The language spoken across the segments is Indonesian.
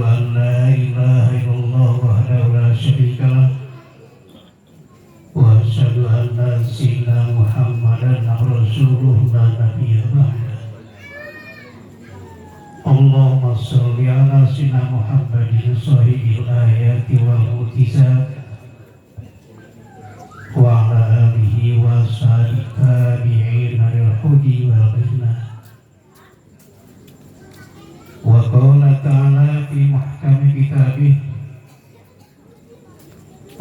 أن لا إله إلا الله وحده لا شريك له وأشهد أن سيدنا محمدا رسوله لا نبي بعده اللهم صل على سيدنا محمد صاحب الآيات والمعجزات وعلى آله وصحبه التابعين للهدى والغنى وقال تعالى في محكم كتابه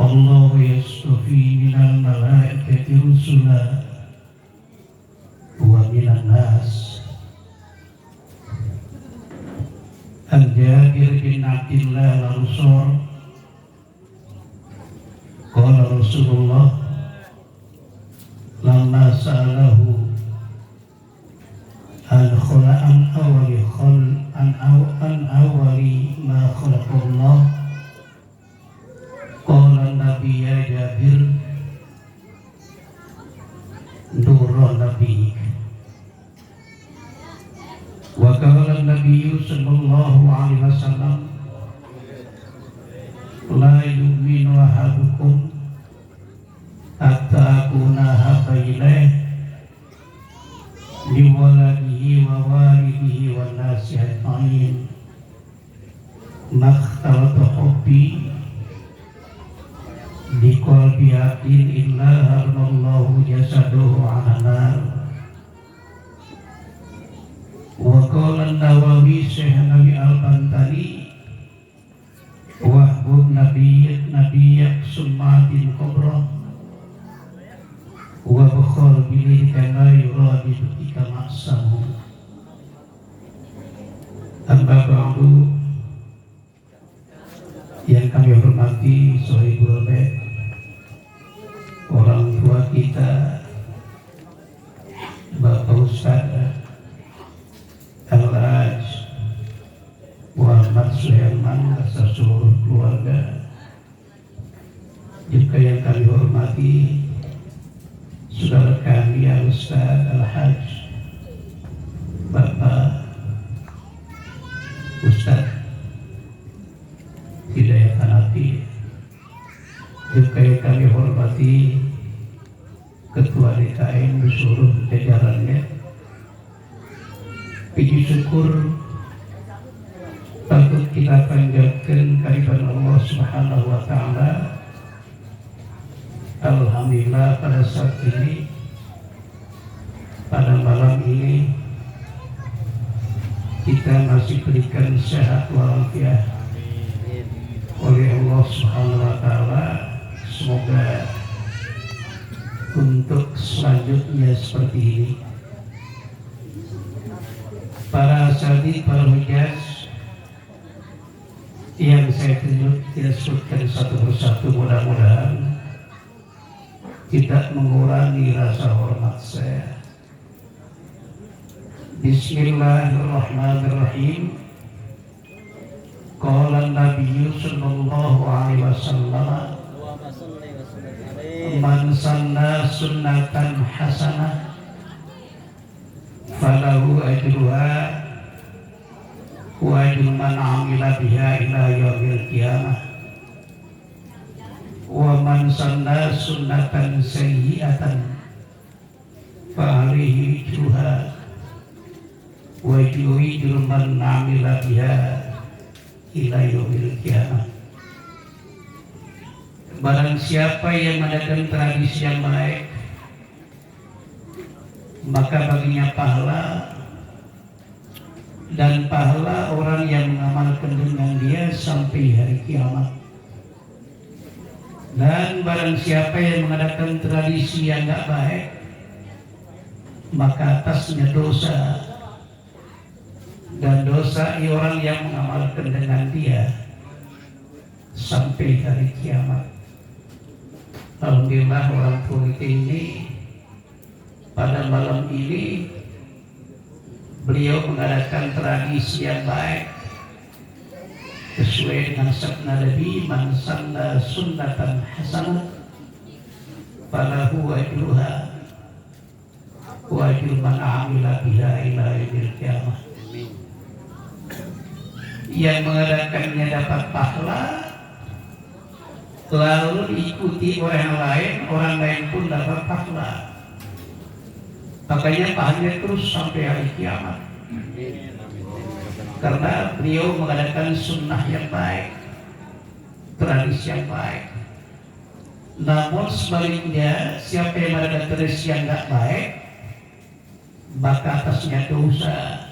الله يصطفي من الملائكة رسلا ومن الناس عن جابر بن عبد الله الأنصاري قال رسول الله لما سأله عن أول ما خلق الله قال النبي يا جابر نور نبيك وقال النبي صلى الله عليه وسلم لا يؤمن أحدكم حتى أكون أحب إليه لولده ووالده والناس أجمعين ما اختلط حبي بقلب عبد إلا حرم الله جسده على النار وقال النووي شيخ النبي البانتالي wahbub nabiyak summatin kubra wa bukhar bilih kama yuradi ketika maksamu amma ba'du yang kami hormati sohibul bait orang tua kita Bapak Ustaz Al-Haj Muhammad Sulaiman beserta seluruh keluarga, juga yang kami hormati saudara kami Al-Ustaz Al-Haj Bapak Ustaz Hidayat Hanafi, juga yang kami hormati Ketua DKM di seluruh jajarannya. Puji syukur patut kita panjatkan kehadiran Allah Subhanahu wa Ta'ala. Alhamdulillah pada saat ini, pada malam ini kita masih diberikan sehat walafiat oleh Allah Subhanahu wa Ta'ala. Semoga untuk selanjutnya seperti ini. Para asatidz, para hujjaj yang saya tidak sebutkan satu persatu, mudah-mudahan tidak mengurangi rasa hormat saya. Bismillahirrahmanirrahim. Qala Nabi sallallahu alaihi wasallam man sanna sunnatan hasanah falahu ajruha wa ajru man amila biha ila yaumil qiyamah wa man sanna sunnatan sayyi'atan fa alaihi ajruha wa ajru man amila biha ila yaumil qiyamah. Barang siapa yang mengadakan tradisi yang baik, maka baginya pahala, dan pahala orang yang mengamalkan dengan dia sampai hari kiamat. Dan barang siapa yang mengadakan tradisi yang tidak baik, maka atasnya dosa, dan dosa orang yang mengamalkan dengan dia sampai hari kiamat. Alhamdulillah orang tua ini pada malam ini beliau mengadakan tradisi yang baik sesuai dengan sabda Nabi, man sanna sunnatan hasanah falahu ajruha wa ajru man amila biha ila yaumil qiyamah. yang mengadakannya dapat pahala, lalu diikuti orang lain pun dapat pahala. Makanya pahalanya terus sampai hari kiamat. Karena beliau mengadakan sunnah yang baik, tradisi yang baik. Namun sebaliknya, siapa yang mengadakan tradisi yang tidak baik, maka atasnya dosa,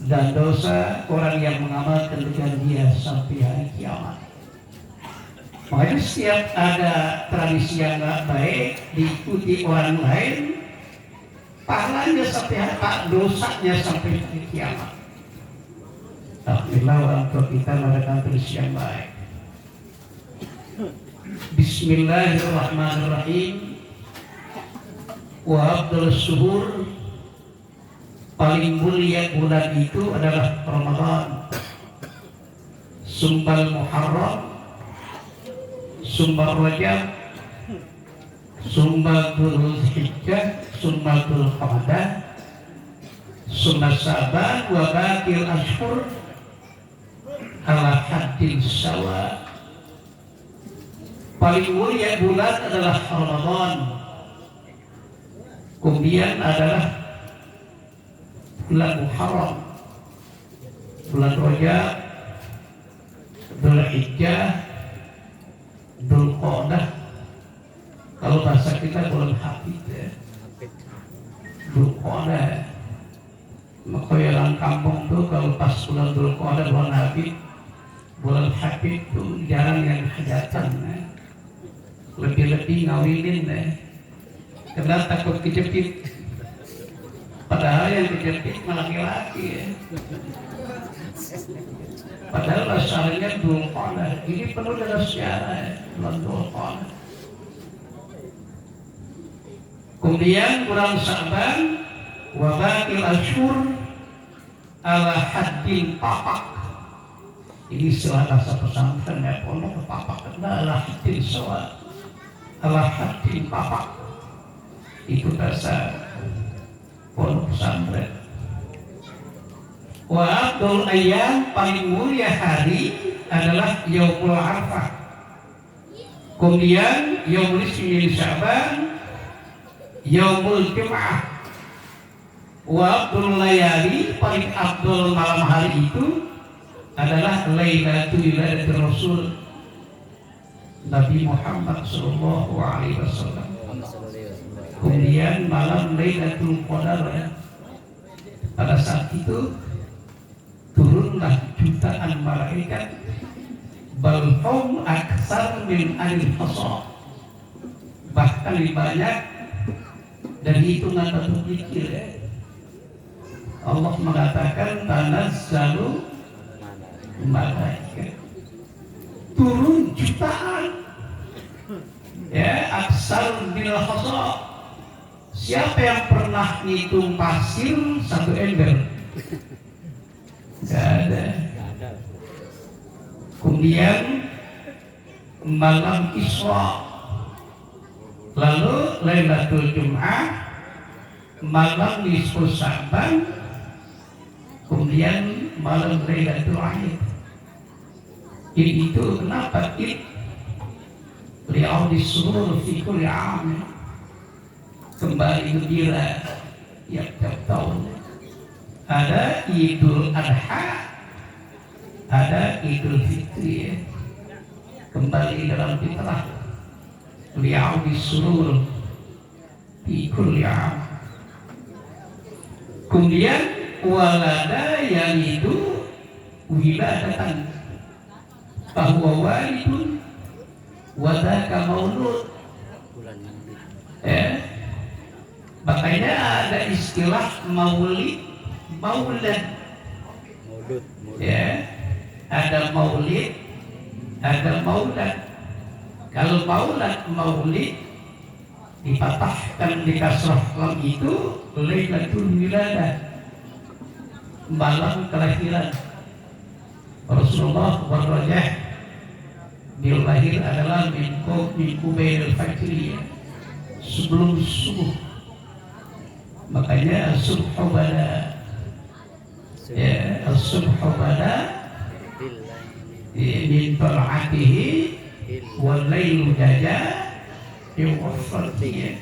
dan dosa orang yang mengamalkan dengan dia sampai hari kiamat. Makanya setiap ada tradisi yang tidak baik diikuti orang lain, pahalanya sampai hari, dosanya sampai hari kiamat. Alhamdulillah orang tua kita mengadakan tradisi yang baik. Bismillahirrahmanirrahim. Wa afdhalus syuhur, paling mulia bulan itu adalah Ramadan. Sumbal Muharram, Sumbal Rajab, Sumbal Dzulhijjah, Sumbal Dzulqa'dah, Sumbal Sa'ban, wa baqil ashhur ala haddin sawa. Paling mulia bulan adalah Ramadan. Kemudian adalah bulan Muharram, bulan Rajab, Dzulhijjah, Dzulqa'dah. Kalau bahasa kita bulan Hafid ya. Dzulqa'dah. Maka yang kampung tuh kalau pas bulan Dzulqa'dah, bulan Hafid, bulan Hafid tuh jarang yang hajatan ya. Lebih-lebih ngawinin ya. Karena takut kejepit. Padahal yang kejepit malah laki-laki ya. Padahal asalnya Dzulqa'dah. Ini penuh dengan sejarah ya, bulan Dzulqa'dah. Kemudian bulan Sa'ban, wa baqil ashhur ala haddin papak. Ini istilah bahasa pesantren ya, pondok papak adalah haddin sawa. Ala haddin papak. Itu bahasa pondok pesantren. Wa afdhal ayyam, paling mulia hari adalah Yaumul Arafah. Kemudian Yaumul Isnin Sya'ban, Yaumul Jum'ah. Wa afdhal layali, paling afdal malam hari itu adalah Lailatul Rasul Nabi Muhammad sallallahu alaihi wasallam. Kemudian malam Lailatul Qadar ya. Pada saat itu turunlah jutaan malaikat, bal hum aktsar min al-hasa, bahkan lebih banyak dari hitungan batu kecil ya. Allah mengatakan tanazzalu malaikat, turun jutaan ya, aksar min al-hasa. Siapa yang pernah ngitung pasir satu ember? Gak ada. Kemudian malam Isra, lalu Lailatul Jum'ah, malam nisfu Sya'ban, kemudian malam Lailatul Aid. Itu kenapa Id li'audis surur fi kulli 'am, kembali gembira tiap tahun. Ada Idul Adha, ada Idul Fitri ya. Kembali dalam fitrah li'audis surur fi kulli 'am. Kemudian walada yang itu wiladatan bahwa walidun wadaka maulud ya. Makanya ada istilah maulid, maulad ya. Ada maulid, ada maulad. Kalau maulad, maulid dipatahkan di kasrah lam itu Lailatul Wiladah, malam kelahiran Rasulullah. Warrajah beliau lahir adalah min qubailil fajri, sebelum subuh. Makanya subhu bada ya as-subhu bada min tal'atihi wal lailu jaja yuwafatihi.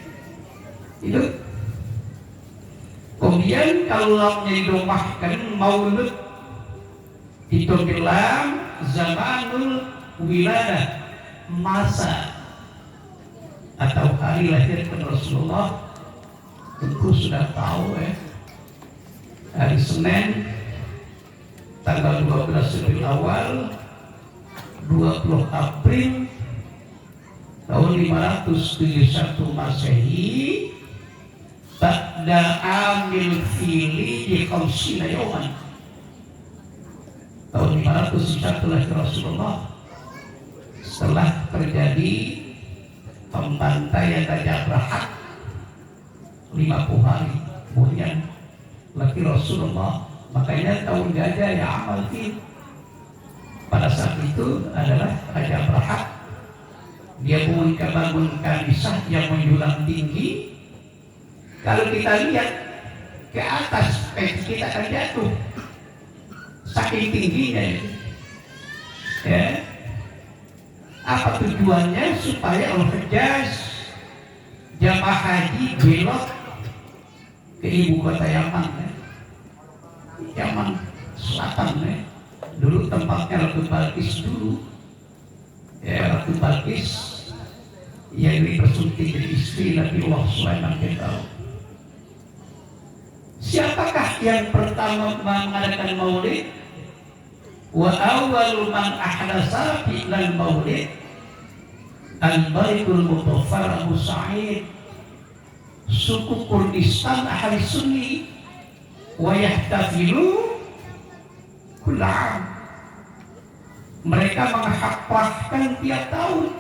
Itu kemudian kalau menyidumahkan maulud itu bilang zamanul wiladah, masa atau hari lahir Rasulullah. Tentu sudah tahu ya, hari Senin tanggal 12 Rabiul Awal 20 April tahun 571 Masehi, ba'da amil fili di khamsina yawman, tahun 501 lahir Rasulullah, setelah terjadi pembantaian Raja Abrahat 50 hari kemudian lahir Rasulullah. Makanya tahun gajah ya amal fil. Pada saat itu adalah Raja Abrahat, dia bangun kanisah yang menjulang tinggi. Kalau kita lihat ke atas, kita akan jatuh saking tingginya itu. Ya. Apa tujuannya? Supaya Al-Hajjaj jamaah haji belok ke ibu kota Yaman, ya. Yaman Selatan, ya. Dulu tempatnya Ratu Balkis dulu. Ya, Ratu Balkis yang dipersunting jadi istri Nabi Allah Sulaiman kita. Siapakah yang pertama mengadakan maulid? Wa awwalu man ahdasa fi'lal maulid al-Baitul Mutaffar Abu Sa'id, suku Kurdistan ahli Sunni, wa yahtafilu kul'am, mereka menghafalkan tiap tahun.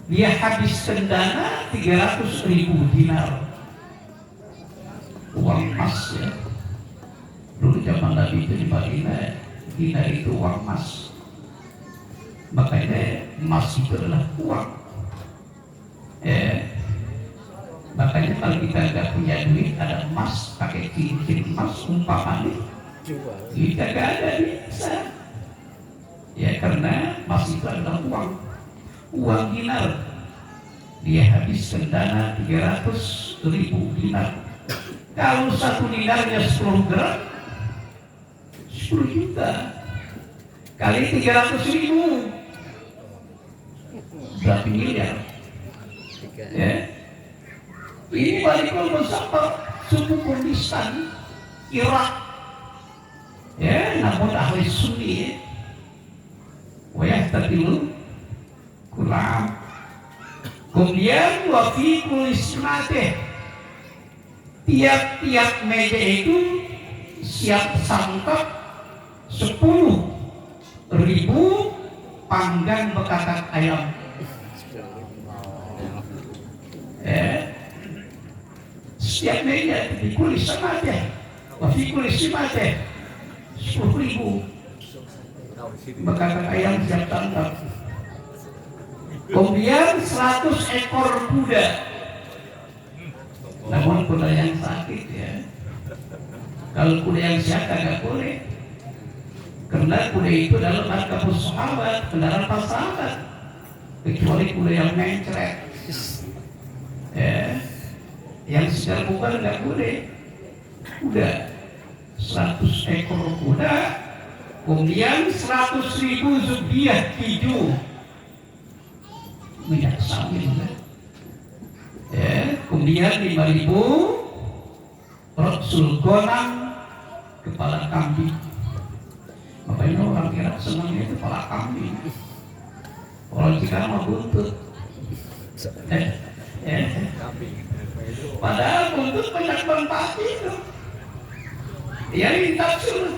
Dia habiskan dana 300.000 dinar, uang emas ya. Dulu zaman Nabi itu di Madinah, dinar itu uang emas. Makanya emas itu adalah uang. Makanya kalau kita nggak punya duit, ada emas, pakai cincin emas umpamanya, kita nggak ada bisa. Ya karena emas itu adalah uang dinar. Dia habiskan dana 300.000 dinar. Kalau satu dinarnya 10 gram, 10 juta kali 300.000 berapa miliar? Ya. Ini balik bersama suku Kurdistan Irak, ya, namun ahli Sunni, ya. Wayahtabilu kulam. Kemudian wafikul ismateh, tiap-tiap meja itu siap santap 10.000 panggang bekakan ayam. Setiap meja fikul ismateh, wafikul ismateh 10.000 bekakan ayam siap santap. Kemudian 100 ekor kuda, namun kuda yang sakit ya. Kalau kuda yang sehat agak boleh, karena kuda itu dalam markabus sahabat, kendaraan para sahabat, kecuali kuda yang mencret, ya. Yang secara bukan nggak boleh. Kuda 100 ekor kuda, kemudian 100.000 zubiah hijau, minyak sawit, ya. Kemudian 5.000 Rasul Gonang, kepala kambing. Makanya orang Irak senangnya itu kepala kambing. Orang kita mah buntut. Padahal buntut banyak manfaat itu. Ya ini tafsir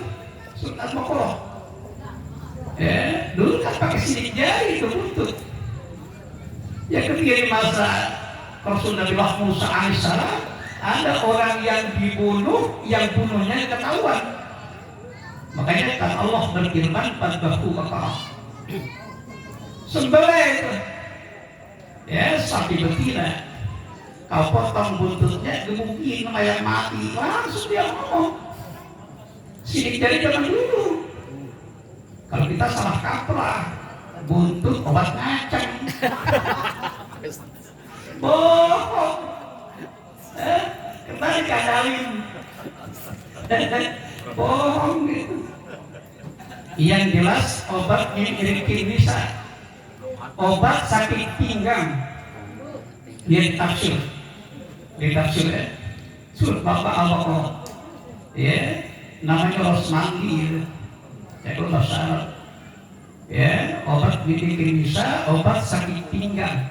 Surat Al-Baqarah. Dulu kan pakai sidik jari itu buntut. Ya ketika di masa Rasul Nabi Musa alaihissalam, ada orang yang dibunuh, yang bunuhnya ketahuan. Makanya kan Allah berfirman fadbahu baqarah, sembelih itu, ya, sapi betina, kau potong buntutnya, gemukin ayam mati, langsung dia ngomong, sidik jari zaman dulu. Kalau kita salah kaprah, buntut obat ngaceng. Bohong. Kembali kadalin. Bohong gitu. Yang jelas obat ini bisa. Obat sakit pinggang. Dia ditafsir ya. Surat Bapak Al-Baqarah. Ya, namanya Rosmandi. Ya, kalau bahasa Arab. Ya, obat bikin bisa, obat sakit pinggang.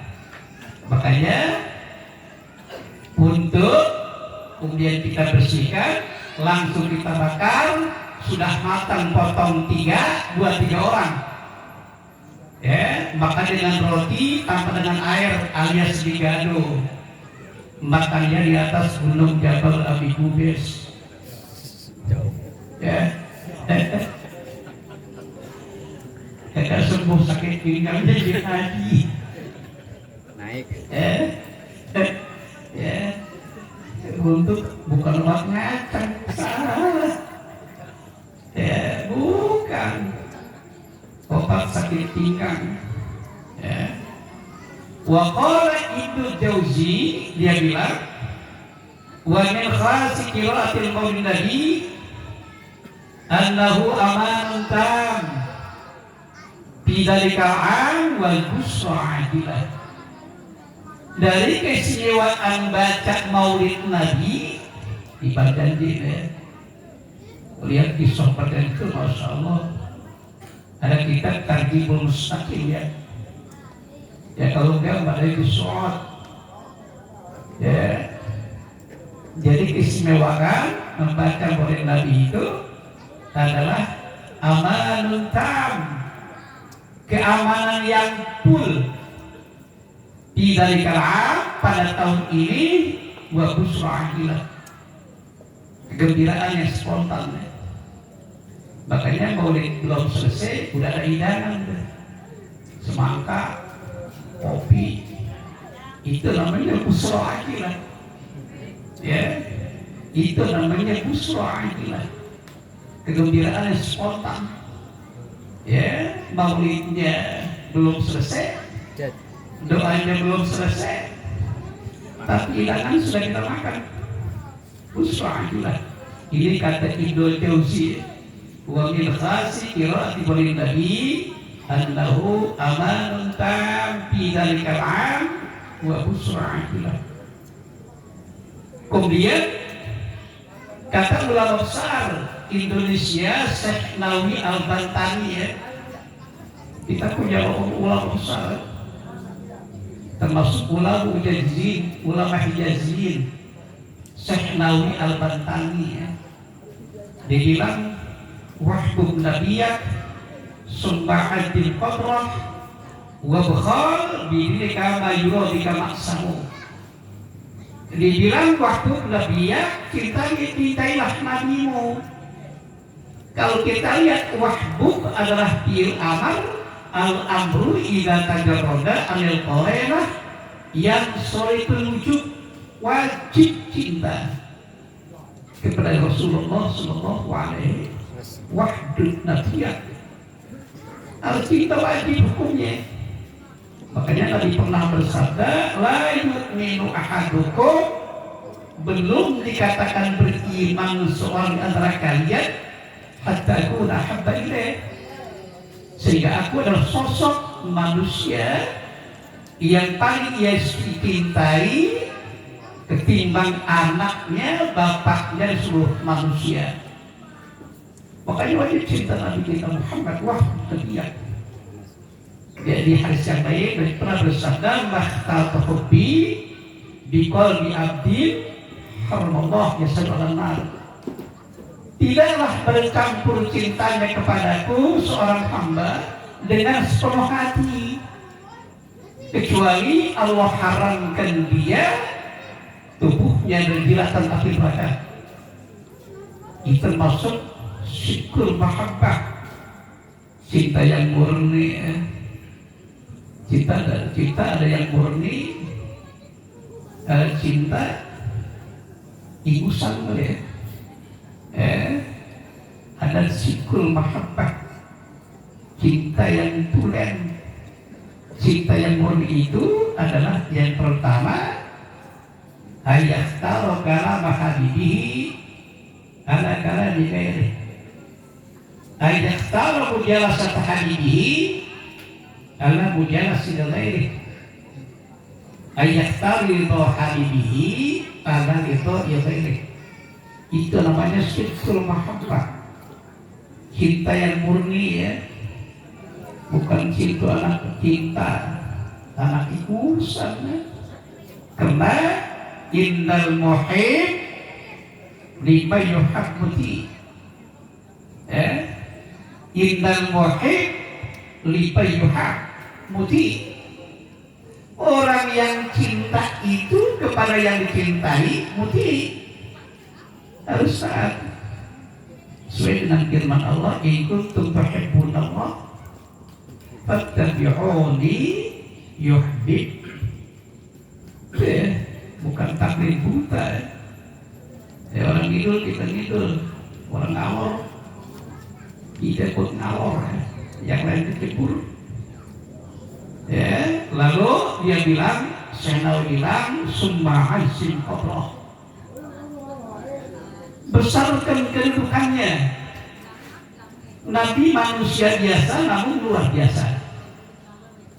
Makanya untuk kemudian kita bersihkan, langsung kita bakar, sudah matang potong 2-3 orang. Ya, makan dengan roti tanpa dengan air alias digado. Makannya di atas gunung Jabal Abi Qubais. Ya. Kakak sembuh sakit pinggang jadi haji. Naik. Ya. Untuk bukan obat ngaceng, salah. Ya, bukan. Obat sakit pinggang. Ya. Wa qala Ibnu Jauzi, dia bilang, wa min khasi qiraatil qaulin nabi annahu amanun tam bidzalika an wal busra adilah. Dari keistimewaan baca maulid Nabi di Baghdadi ya. Lihat kisah Baghdadi itu, Masya Allah. Ada kitab Targhibul Mustaqim ya. Ya kalau enggak pada itu sholat. Ya. Jadi keistimewaan membaca maulid Nabi itu adalah amanun tam, keamanan yang full. Dari kalam pada tahun ini wa busra adilah, kegembiraan yang spontan. Makanya maulid belum selesai udah ada hidangan, semangka, kopi, itu namanya busra adilah. Ya, itu namanya busra adilah, kegembiraan yang spontan. Ya, maulidnya belum selesai, doanya belum selesai, tapi hidangan sudah kita makan. Busra adilah. Ini kata Ibnu Jauzi, wa min khasi qiraati qaulin nabi annahu amanun tam fi dzalikal am wa busra adilah. Kemudian kata ulama besar Indonesia, Syekh Nawawi Al-Bantani ya. Kita punya ulama besar, termasuk ulama Hijazin, ulama Hijazin, Syekh Nawawi Al-Bantani ya. Dia bilang wahbub nabiyyak sumba'atil qadrah wa bakhal bidika ma yuradika maksamu. Dia bilang wahbub nabiyyak, cintailah nabimu. Kalau kita lihat wahbub adalah fi'il amar, al-amru idza tajarrada anil qarinah yang sholitul wujud, wajib cinta kepada Rasulullah sallallahu alaihi wahdud nabiyyak. Harus kita wajib hukumnya. Makanya Nabi pernah bersabda, la yu'minu ahadukum, belum dikatakan beriman seorang antara kalian hatta akuna habba ilaih, sehingga aku adalah sosok manusia yang paling ia cintai ketimbang anaknya, bapaknya, seluruh manusia. Makanya wajib cinta Nabi kita Muhammad wahdud. Di hadis yang baik pernah bersabda, mahtal hubbi bi qalbi abdin haramallah yasallallahu nar. Tidaklah bercampur cintanya kepadaku seorang hamba dengan sepenuh hati, kecuali Allah haramkan dia tubuhnya dan jilatan api neraka. Itu termasuk syukur mahabbah, cinta yang murni. Cinta ada yang murni, cinta ingusan ya. ada sikul mahabbah, cinta yang tulen. Cinta yang murni itu adalah yang pertama, ayahtaro kalama habibihi ala kalami ghairihi. Ayahtaro mujalasata habibihi ala mujalasi ghairihi. Ayahtaro ridho habibihi ala ridho ghairihi. Itu namanya sikul mahabbah, cinta yang murni, ya. Bukan cinta anak ikusan, ya. Karena innal muhib lima yuhabbuti, ya. Innal muhib lima yuhabbuti. Orang yang cinta itu kepada yang dicintai muti, harus taat sesuai dengan firman Allah, in kuntum tuhibbunallah fattabi'uni yuhbib. Bukan taklid buta, ya. Orang ngidul kita ngidul, orang ngawur kita ikut ngawur, ya. Yang lain dicebur, ya. Lalu dia bilang, Syekh bilang, summa aisin qabrah, besarkan kedudukannya. Nabi manusia biasa namun luar biasa.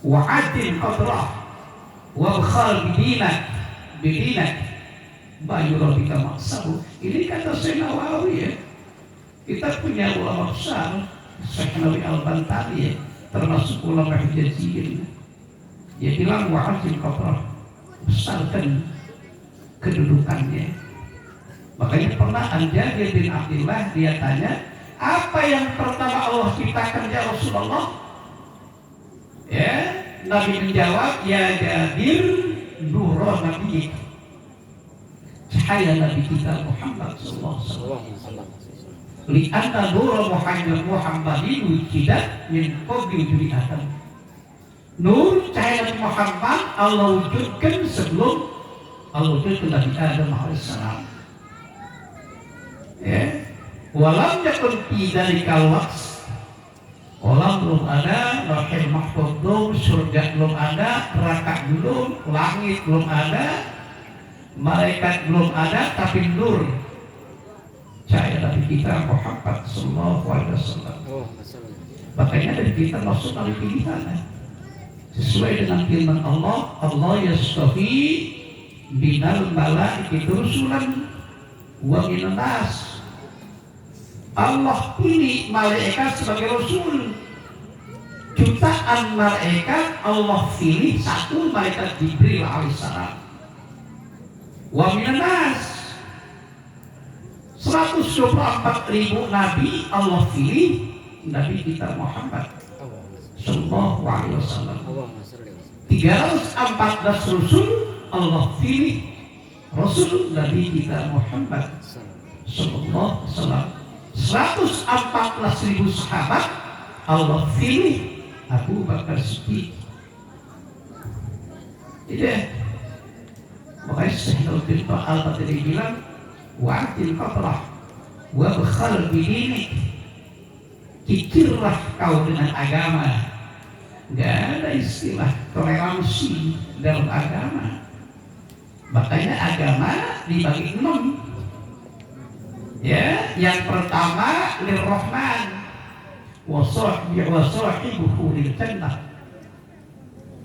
Wa'adin qadrah wa khal bidinak bayu rabbika maksahu. Ini kata Syekh Nawawi, ya. Kita punya ulama besar, Syekh Nawawi Al-Bantali, ya, termasuk ulama Hijaziyin. Dia bilang wa'adin qadrah, besarkan kedudukannya. Makanya pernah An-Jabir bin Abdullah dia tanya, apa yang pertama Allah ciptakan ya Rasulullah? Ya, Nabi menjawab, ya Jabir, nurul Nabi, cahaya Nabi kita Muhammad sallallahu alaihi wasallam. Li'anna nurul Muhammadin wujidat min qabli wujudi Adam. Nur cahaya Nabi Muhammad Allah wujudkan sebelum Allah wujudkan Nabi Adam alaihissalam. Ya, walam yakun fi dzalikal waqt, kolam belum ada, lauhul mahfuz belum, surga belum ada, neraka belum, langit belum ada, malaikat belum ada, tapi nur cahaya Nabi kita Muhammad sallallahu alaihi wasallam. Makanya dari kita masuk dari pilihan, ya. Sesuai dengan firman Allah, Allah yastafi binal malaikati rusulan wa minan nas. Allah pilih malaikat sebagai rasul. Jutaan malaikat Allah pilih satu malaikat Jibril alaihissalam. Wa minan nas, 124.000 nabi Allah pilih Nabi kita Muhammad sallallahu alaihi wasallam. 314 rasul Allah pilih Rasul Nabi kita Muhammad sallallahu alaihi wasallam. 114.000 sahabat Allah pilih Abu Bakar Siddiq. Tidak. Makanya Syekh Nuruddin Al-Badri bilang, wa'atil qabrah wa bakhal bidinik, kikirlah kau dengan agama. Gak ada istilah toleransi dalam agama. Makanya agama dibagi 6. Ya, yang pertama lirrahman wa sahibuhu lil jannah.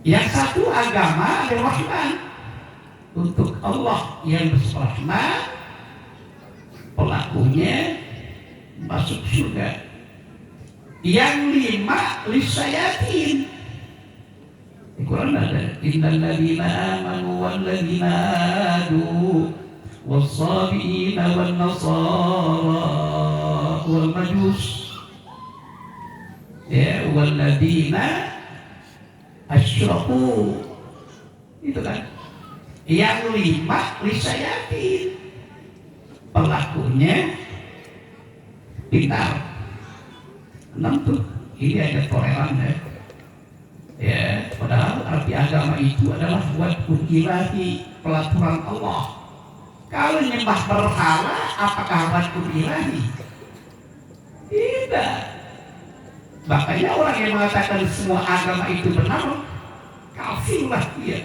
Yang satu agama lirrahman, untuk Allah yang bersrahmat, pelakunya masuk surga. Yang 5 lisayatin. Di Quran ada innal ladzina amanu wal ladzina hadu was-sabiina wan nasara wal majus, ya, wal ladzina asyraku. Itu kan. Yang 5 lisayatin, pelakunya pintar. 6 tuh, ini ada toleran, ya. Ya, padahal arti agama itu adalah wad'ul ilahi, pelaturan Allah. Kalau nyembah berhala, apakah wad'ul ilahi? Tidak. Makanya orang yang mengatakan semua agama itu benar, kafirlah dia.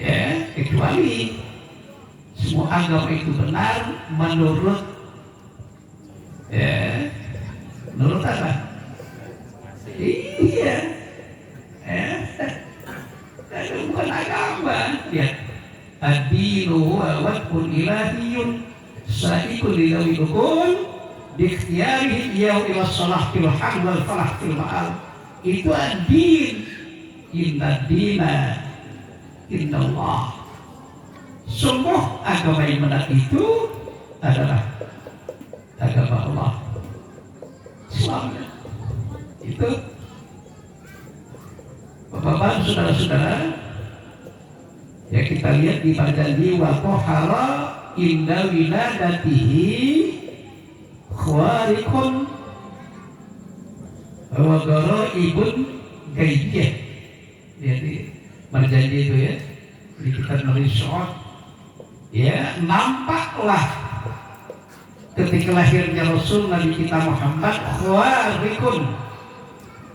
Ya, kecuali semua agama itu benar menurut menurut apa? Iya. Itu bukan agama. Ya. Ad-dinu huwa wad'un ilahiyun sa'ikun lidawi ukul bikhtiyarihim yaw ila salah fil hal wal falah fil ma'al. Itu ad-din. Inna dina inna Allah. Semua agama yang benar itu adalah agama Allah. Islam. Itu Bapak-bapak, saudara-saudara, ya kita lihat di Marjanji wa tohara inda wiladatihi khwarikun wa garaibun gaibiyah. Jadi Marjanji itu ya di kitab Maryam, ya nampaklah ketika lahirnya Rasul Nabi kita Muhammad khwarikun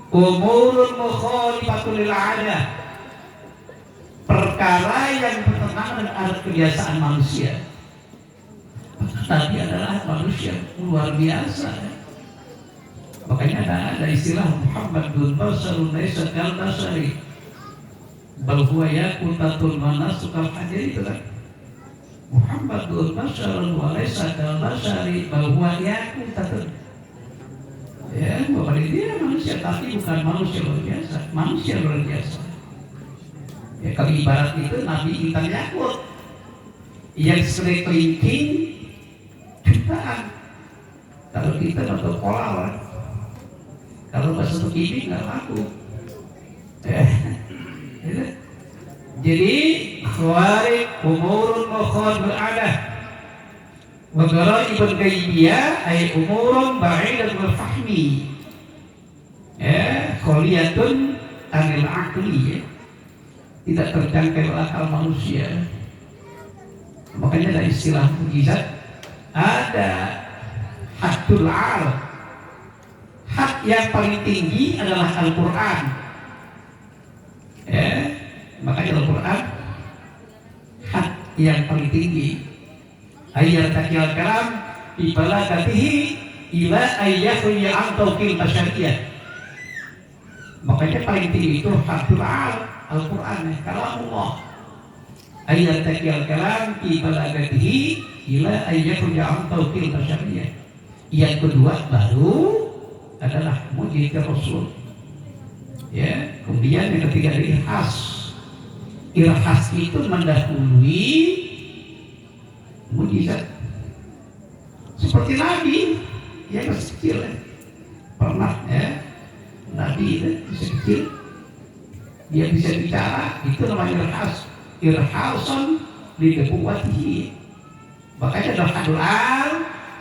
umurun mukhalifatun lil 'adah, perkara yang bertentangan dengan adat kebiasaan manusia. Nabi adalah manusia luar biasa. Makanya ada istilah Muhammadun basarun laisa kal basari bal huwa yaqutatun wa nasukal hajar, itu kan. Muhammadun basarun wa laisa kal basari bal huwa yaqutatun. Ya, bahwa dia manusia tapi bukan manusia luar biasa, manusia luar biasa. Ya, kalau ibarat itu Nabi Intan Yakut yang sering kelingking jutaan. Kalau kita atau polar, kalau bahasa begini nggak laku. Jadi khawarik umurun mukhad beradah wa garaibun gaibiyah ay umurun ba'idatul fahmi, ya kholiyatun anil aqli, ya tidak terjangkau akal manusia. Makanya ada istilah mukjizat, ada haddul al, hak yang paling tinggi adalah Al-Quran. Ya, makanya Al-Quran hak yang paling tinggi. Ayat takil kalam ibalagatihi ila ayyahu ya'antauqil masyariyah. Makanya paling tinggi itu haddul Al-Quran, kalamullah. Ayat takil kalam ibalagatihi ila ayyahu ya'antauqil masyariyah. Yang kedua baru adalah mujizat Rasul. Ya, kemudian yang ketiga adalah irhas. Irhas itu mendahului mujizat. Seperti Nabi yang masih kecil, ya. Pernah ya Nabi itu masih kecil, dia bisa bicara, itu namanya irhas. Irhasan li nubuwwatihi. Makanya ada hadul,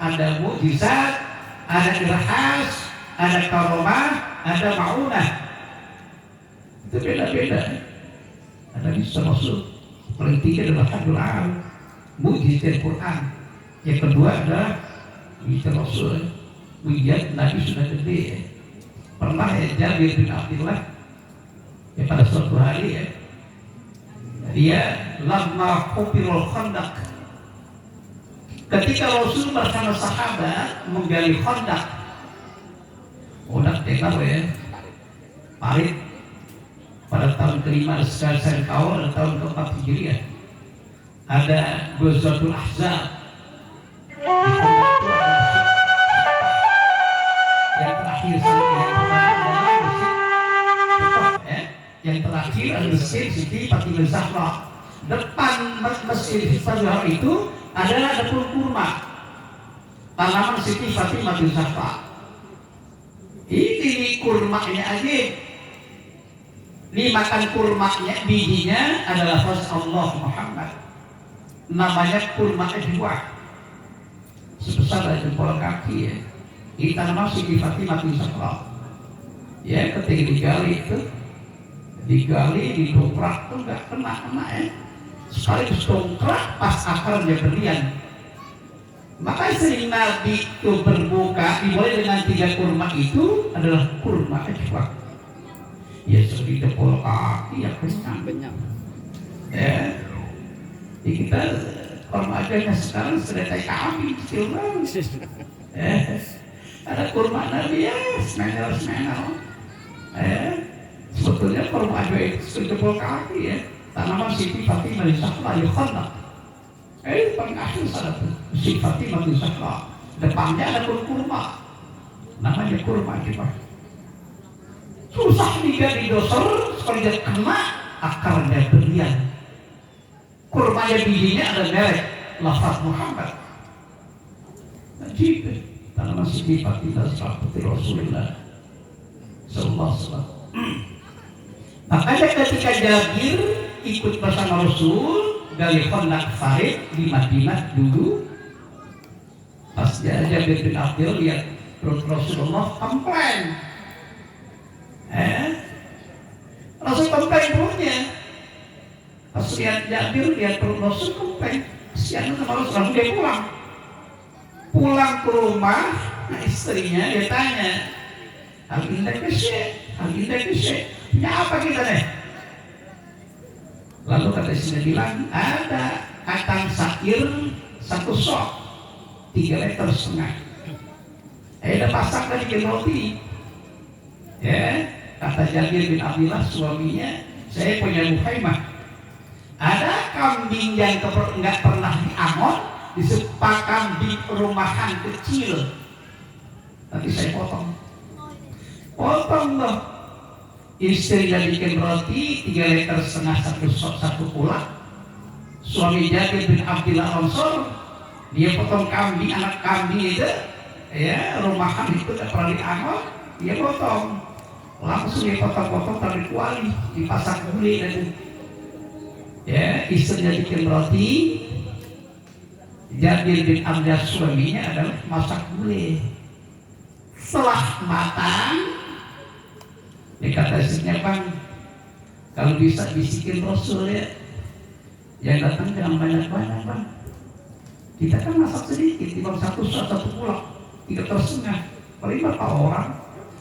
ada mujizat, ada irhas, ada karomah, ada ma'unah. Itu beda-beda. Ada bisa masuk. Paling tinggi adalah hadul, mujizat Quran. Yang kedua adalah mujizat Rasul. Mujizat Nabi sudah gede, ya. Pernah ya Jabir bin Abdullah ya pada suatu hari, ya, dia lamma hufirul khandaq, ketika Rasul bersama sahabat menggali khandaq, udah dengar ya, parit pada tahun kelima sekarang kawal dan tahun keempat Hijriah. Ada Ghazwatul Ahzab. Yang terakhir yang terakhir adalah Masjid Siti Fatimah Zahra. Depan Masjid Zahra itu adalah dapur kurma, tanaman Siti Fatimah Zahra. Ini kurmanya aja. Ini makan kurmanya, bijinya adalah Rasulullah Muhammad. Namanya kurma ajwa, sebesar dari jempol kaki, ya. Ini tanaman Siti Fatimah Zahra. Ya, ketika digali, didongkrak tuh nggak kena, ya. Sekali didongkrak pas akarnya berlian. Maka sering Nabi itu berbuka dimulai dengan 3 kurma itu adalah kurma ajwa. Ya sering jempol kaki ya kenyang. Ya, jadi kita kurma ajwanya sekarang sudah kayak kambing kecil banget. Ada kurma Nabi ya semenal. Sebetulnya kurma ajwa itu sudah jempol kaki ya. Tanaman Siti Fatimah Zahra Yohana. Paling akhir salah tuh Siti Fatimah Zahra. Depannya ada kurma. Namanya kurma ajwa. Susah digali dosor sekali dia kena akarnya berlian. Kurmanya bijinya ada merek lafaz Muhammad. Najib tanaman Siti Fatimah sahabat Rasulullah sallallahu alaihi wasallam. Makanya ketika Jabir ikut bersama Rasul dari Khandaq Farid di Madinah dulu, pas Jabir bin Abdul lihat perut Rasulullah komplain. Rasul komplain perutnya. Pas lihat Jabir lihat perut Rasul komplain. Kasihan sama Rasul, dia pulang. Pulang ke rumah, nah istrinya dia tanya, hal indah kesya, punya apa kita nih? Lalu kata istrinya bilang, ada kacang sair 1 sok, 3,5 liter. Ada pasak tadi ke roti. Ya, kata Jabir bin Abdullah suaminya, saya punya Muhammad. Ada kambing yang nggak pernah diangon, disebut kambing rumahan kecil. Tapi saya potong loh. Istrinya bikin roti 3,5 liter 1 sok 1 pulang. Suami Jabir bin Abdullah Ansor, dia potong kambing, anak kambing itu, ya rumahan itu nggak pernah diangon, dia potong. Langsung dia potong-potong taruh di kuali, dipasak gulai dan ya istrinya bikin roti. Jabir bin Abdullah suaminya adalah masak gulai. Setelah matang, dikata istrinya, Bang, kalau bisa bisikin Rasul ya, yang datang jangan banyak-banyak, Bang. Kita kan masak sedikit, di bawah 1 sok 1 pulang, 3,5 liter. Paling berapa orang?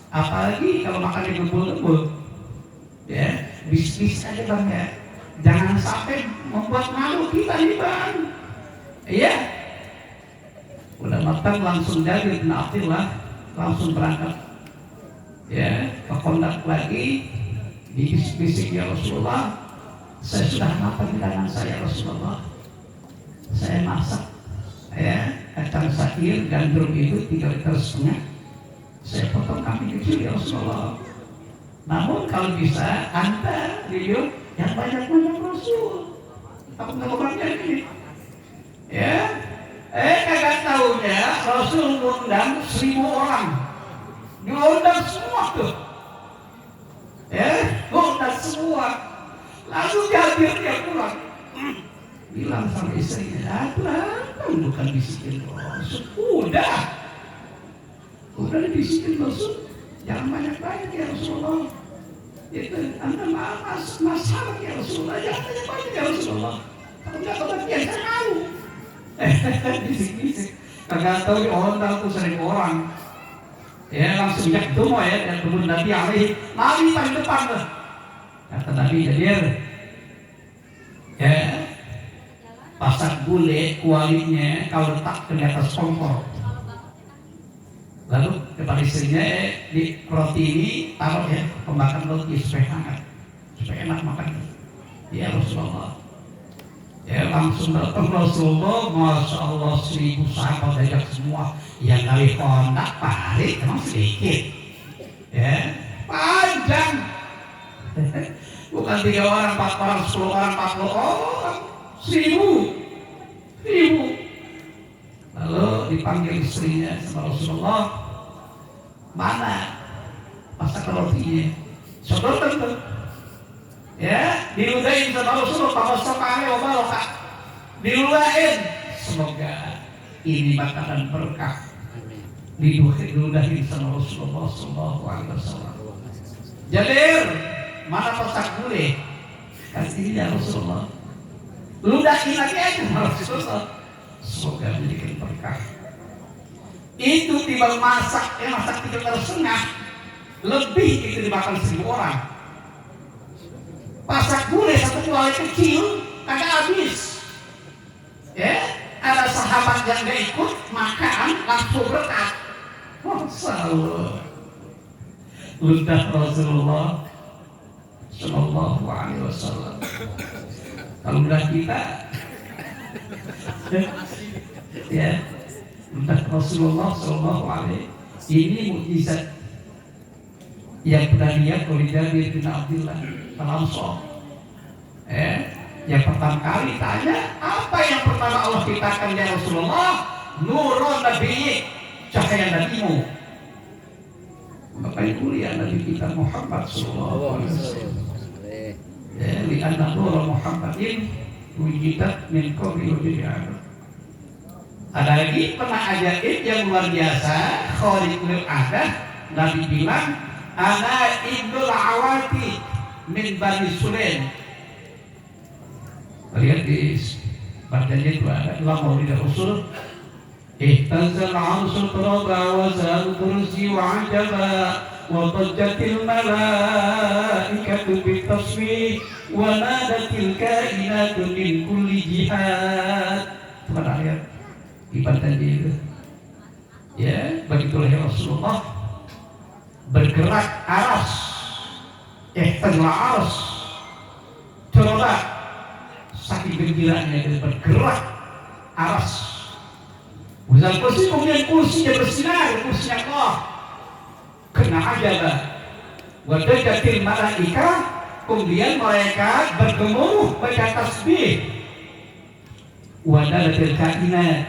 Apalagi kalau makannya gembul-gembul, ya bis-bis aja Bang ya. Jangan sampai membuat malu kita nih Bang. Iya. Udah matang langsung Jabir bin Abdullah langsung berangkat. Ya, ke Khandaq lagi, dibisik-bisik ya Rasulullah, saya sudah makan hidangan saya Rasulullah. Saya masak, ya kacang sair gandum itu 3,5 liter. Saya potong kambing kecil ya Rasulullah. Namun kalau bisa Anda video yang banyak-banyak Rasul. Aku nggak mau ini. Ya, kagak tahunya Rasul undang 1.000 orang. Diundang semua tuh. Ya, undang semua. Lalu Jabir dia pulang. Bilang sama istrinya, bukan bisikin Rasul. Udah dibisikin Rasul, jangan banyak-banyak ya Rasulullah. Itu Anda masalah ya Rasulullah, jangan banyak-banyak ya Rasulullah. Kalau nggak kebagian saya malu. Bisik-bisik, kagak tahu di ondal tuh 1.000 orang. Ya langsung yakdumo ya, dan kebun Nabi Nabi paling depan tuh. Kata Nabi Jabir, ya pasak gulai kualinya kalau letak di atas kompor. Lalu kepada istrinya di roti ini taruh ya pembakar roti supaya hangat, supaya enak makan. Ya Rasulullah. Ya langsung datang Rasulullah, Masya Allah 1.000 sahabat ajak semua. Yang dari Khandaq Farid emang sedikit. Ya panjang. Bukan 3 orang, 4 orang, 10 orang, 40 orang, 1.000. Lalu dipanggil istrinya sama Rasulullah, mana masak rotinya? Sodorkan tuh, ya diludahin sama Rasulullah, pamosokane obalokak, diludahin. Semoga ini makanan berkah. Diludahin sama Rasulullah Sallallahu Alaihi Wasallam. Jabir, mana pasak gulai? Kasih ya Rasulullah. Ludahin lagi aja sama Rasulullah. semoga menjadikan berkah. Itu timbang masak 3 kali setengah lebih itu dimakan 1.000 orang. Pasak gulai 1 kuali kecil kagak habis. Ya, ada sahabat yang gak ikut makan langsung berkat. Masya Allah. Ludah Rasulullah Sallallahu Alaihi Wasallam. Kalau udah kita, ya, udah Rasulullah Sallallahu Alaihi, ini mukjizat yang pernah lihat oleh Jabir bin Abdullah Al-Ansari. Yang pertama kali tanya, apa yang pertama Allah ciptakan ya Rasulullah? Nurun Nabi, cahaya nabimu. Maka itu ya Nabi kita Muhammad Sallallahu Alaihi Wasallam. Lianna nurul Muhammadin wujidat min qabli wujudi Adam. Ada lagi pernah ajaib yang luar biasa, khariqul adah. Nabi bilang, ana ibnul awati min Bani Sulaim. Lihat di bacanya itu ada dalam Maulid Rasul. Ihtazal arsul turaba wa zal kursi wa ajaba wa tajjatil malaikatu bitasbih wa nadatil kainatu min kulli jihad. Pada ayat ibadah itu, ya, begitulah ya Rasulullah bergerak aras, ihtazal aras turaba, saking gembiranya dia bergerak aras. Wazal kursi, kemudian kursinya bersinar, kursinya Allah kena ajabah. Wadajatil malaika, kemudian mereka bergemuruh baca tasbih. Wadalatil kainat,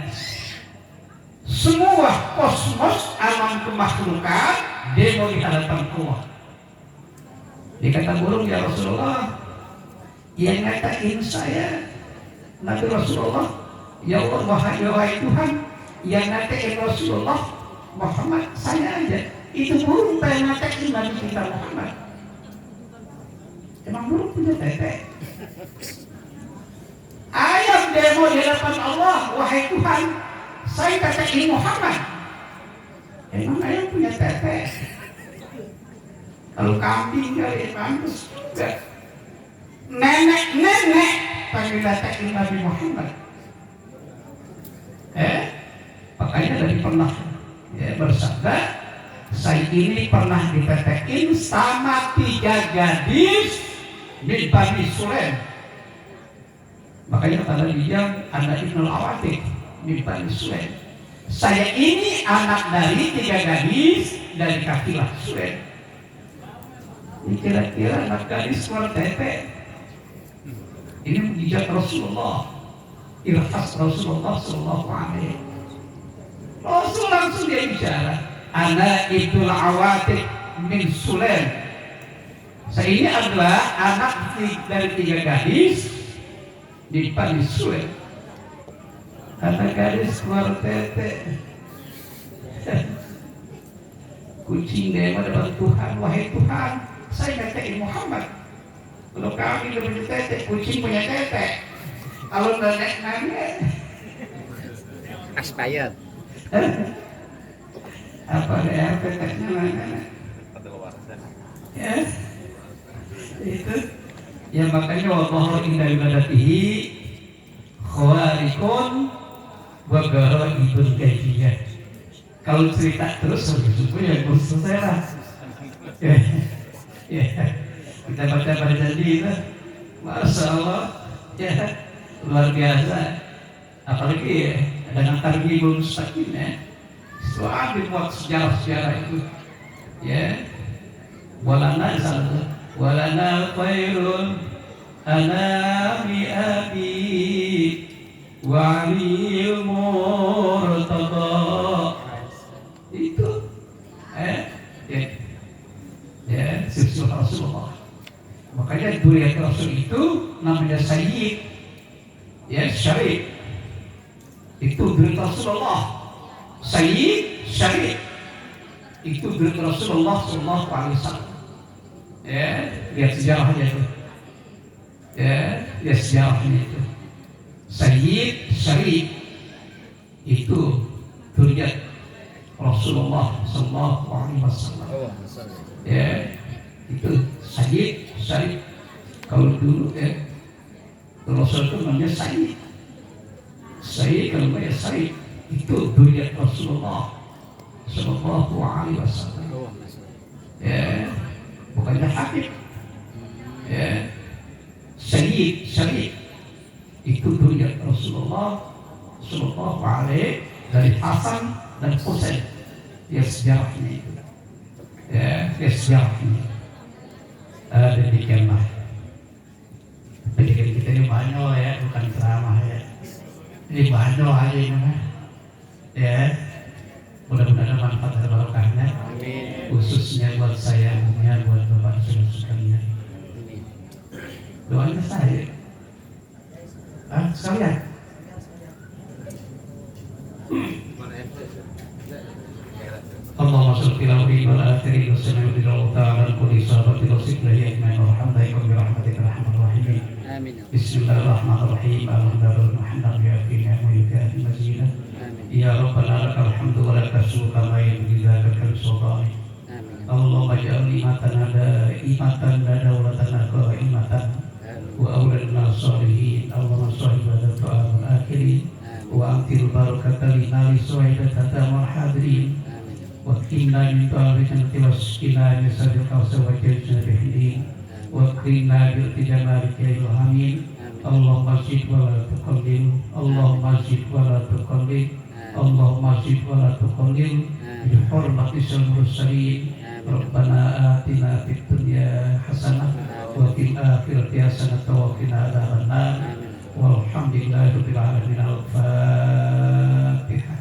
semua kosmos alam kemakhlukan demo di hadapan Allah. Dikata burung, ya Rasulullah, yang ngatain saya Nabi Rasulullah, ya Allah, wahai Tuhan, yang ngatain Rasulullah Muhammad saya aja. Itu burung yang ngatain Nabi kita Muhammad. Emang burung punya tete? Ayam demo di hadapan Allah, wahai Tuhan, saya ngatain Muhammad. Emang ayam punya tete? Kalau kambing kali bagus juga. Nenek panggil ngatain Nabi Muhammad. Makanya tadi pernah bersabda, saya ini pernah ditetekin sama 3 gadis di Bani Sulaim. Makanya kata dia anak Ibnul Awatik di Bani Sulaim. Saya ini anak dari 3 gadis dari kafilah Sulaim. Ini kira-kira anak gadis keluar tete. Ini mujizat Rasulullah, irhas Rasulullah Sallallahu Alaihi. Rasul langsung dia bicara, ana Ibnul Awatik min Sulaim. Saya ini adalah anak dari 3 gadis di Bani Sulaim. Anak gadis keluar tete. Kucing dia pada Tuhan, wahai Tuhan, saya ngatain Muhammad. Kalau kami udah punya tete, kucing punya tete. Kalau nenek aspayat. Apa ya tetenya mana? Ya, itu. Ya makanya wallahu inda ibadatihi khawarikun wa garaibul kaifiyah. Kalau cerita terus sungguh ya belum selesai lah. Ya, kita baca janji itu, masya Allah, ya luar biasa. Apalagi ya dengan targhibul mustaqim ya, selalu dibuat sejarah-sejarah itu, ya. Walana khairun anami abi wa alil murtada. Itu silsilah Rasulullah. Makanya duriat Rasul itu namanya Sayyid, ya, Syarif. Itu duriat Rasulullah. Sayyid, Syarif. Itu duriat Rasulullah Sallallahu Alaihi Wasallam. Ya, lihat sejarahnya itu. Ya, lihat sejarahnya itu. Sayyid, Syarif. itu zuriat Rasulullah Sallallahu Alaihi Wasallam. Ya, itu Sayyid Syarif. Kalau dulu Rasul itu namanya Sayyid. Sayyid kalau namanya Sayyid itu zuriat Rasulullah Sallallahu Alaihi Wasallam. Ya, bukannya Habib. Ya, Sayyid Syarif itu zuriat Rasulullah Sallallahu Alaihi dari Hasan dan Husain. Ya sejarahnya itu. Ya sejarahnya. Demikianlah. Pendidikan kita ini banyak ya, bukan ceramah ya. Ini banyak aja ini. Ya, mudah-mudahan manfaat dan barokahnya. Khususnya buat saya, buat bapak saudara sekalian. Doanya saya. Sekalian. Allahumma sholli ala Muhammad wa ala alihi wa sahbihi wa ta'ala kulli sahabati rasulillahi ajma'in warhamdakum bi rahmatika arhamar rahimin. Amin. Bismillahirrahmanirrahim. Alhamdulillah ya fi mazina. Ya rabbana lakal hamdu wa lakal syukru kama yanbaghi laka sultani. Amin. Allahumma ij'al ni'matana da'imatan la dawlatana qa'imatan wa awladna sholihin. Allahumma sholli ala ta'ala akhirin wa amtil barakata lina li su'idata wal hadirin. Wakilna min ta'alika wasqina min sadqa sawajjana bihdi wakilna bil tijamarika ilhamin. Allahumma zid wa la tuqallil. Allahumma zid wa la tuqallil. Allahumma zid wa la tuqallil bi hurmati mursalin. Rabbana atina fid dunya hasanah wa fil akhirati hasanah wa qina adzabannar. Walhamdulillahi rabbil alamin. Al-Fatihah.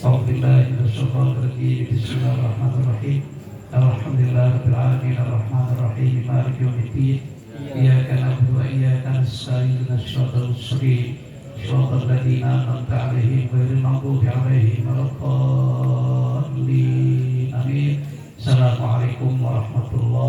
A'udzubillahi minasyaitonir rajim. Bismillahirrahmanirrahim. Alhamdulillahirabbil alamin arrahmanir rahim maliki yaumiddin. Iyyaka na'budu wa iyyaka nasta'in ihdinas siratal mustaqim siratal ladzina an'amta 'alaihim ghairil maghdubi 'alaihim waladdallin. Amin. Assalamualaikum warahmatullahi